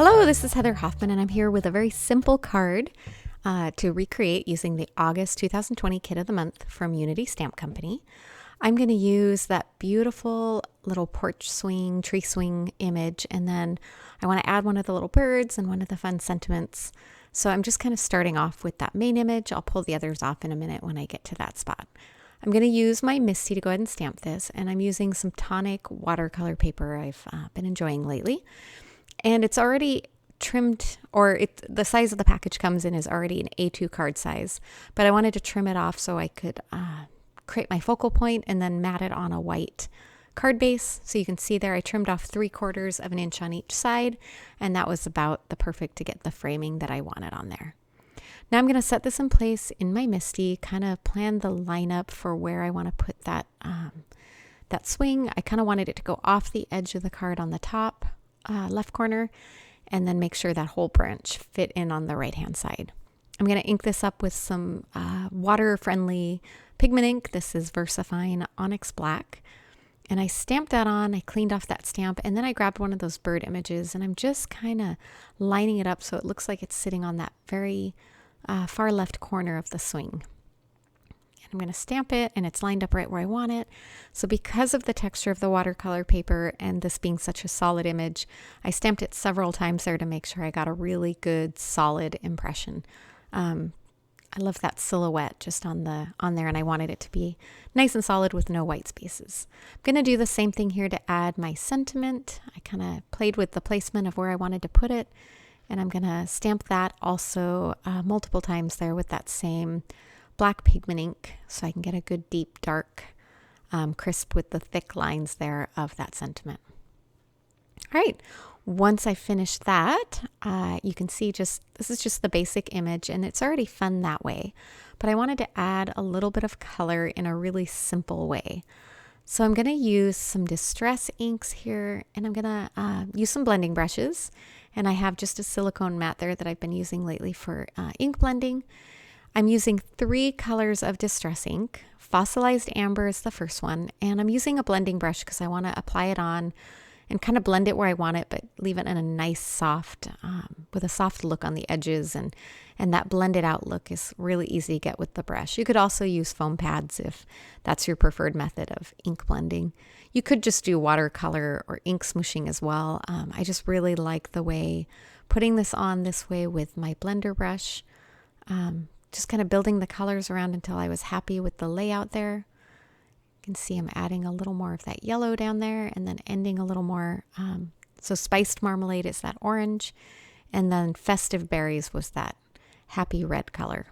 Hello, this is Heather Hoffman, and I'm here with a very simple card to recreate using the August 2020 Kit of the Month from Unity Stamp Company. I'm going to use that beautiful little porch swing, tree swing image, and then I want to add one of the little birds and one of the fun sentiments. So I'm just kind of starting off with that main image. I'll pull the others off in a minute when I get to that spot. I'm going to use my Misty to go ahead and stamp this, and I'm using some tonic watercolor paper I've been enjoying lately. And it's already trimmed, or the size of the package comes in is already an A2 card size, but I wanted to trim it off so I could create my focal point and then mat it on a white card base. So you can see there I trimmed off 3/4 of an inch on each side, and that was about the perfect to get the framing that I wanted on there. Now I'm going to set this in place in my Misty, kind of plan the lineup for where I want to put that, that swing. I kind of wanted it to go off the edge of the card on the top left corner, and then make sure that whole branch fit in on the right hand side. I'm going to ink this up with some water friendly pigment ink. This is VersaFine Onyx Black, and I stamped that on. I cleaned off that stamp, and then I grabbed one of those bird images, and I'm just kind of lining it up so it looks like it's sitting on that very far left corner of the swing. I'm going to stamp it, and it's lined up right where I want it. So because of the texture of the watercolor paper and this being such a solid image, I stamped it several times there to make sure I got a really good solid impression. I love that silhouette just on there, and I wanted it to be nice and solid with no white spaces. I'm going to do the same thing here to add my sentiment. I kind of played with the placement of where I wanted to put it, and I'm going to stamp that also multiple times there with that same black pigment ink so I can get a good deep dark crisp with the thick lines there of that sentiment. All right, once I finish that, you can see this is just the basic image, and it's already fun that way, but I wanted to add a little bit of color in a really simple way. So I'm going to use some distress inks here, and I'm going to use some blending brushes, and I have just a silicone mat there that I've been using lately for ink blending. I'm using 3 colors of distress ink. Fossilized amber is the first one, and I'm using a blending brush because I want to apply it on and kind of blend it where I want it, but leave it in a nice soft, with a soft look on the edges, and that blended out look is really easy to get with the brush. You could also use foam pads if that's your preferred method of ink blending. You could just do watercolor or ink smooshing as well. I just really like the way putting this on this way with my blender brush. Just kind of building the colors around until I was happy with the layout there. You can see I'm adding a little more of that yellow down there, and then ending a little more. So spiced marmalade is that orange, and then festive berries was that happy red color.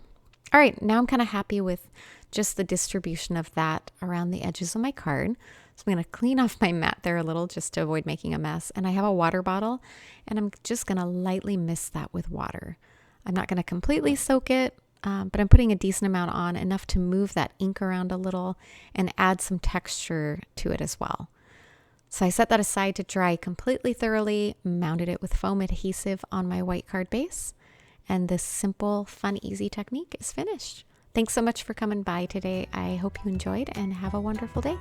All right, now I'm kind of happy with just the distribution of that around the edges of my card. So I'm going to clean off my mat there a little just to avoid making a mess. And I have a water bottle, and I'm just going to lightly mist that with water. I'm not going to completely soak it, but I'm putting a decent amount on, enough to move that ink around a little and add some texture to it as well. So I set that aside to dry completely thoroughly, mounted it with foam adhesive on my white card base, and this simple, fun, easy technique is finished. Thanks so much for coming by today. I hope you enjoyed, and have a wonderful day.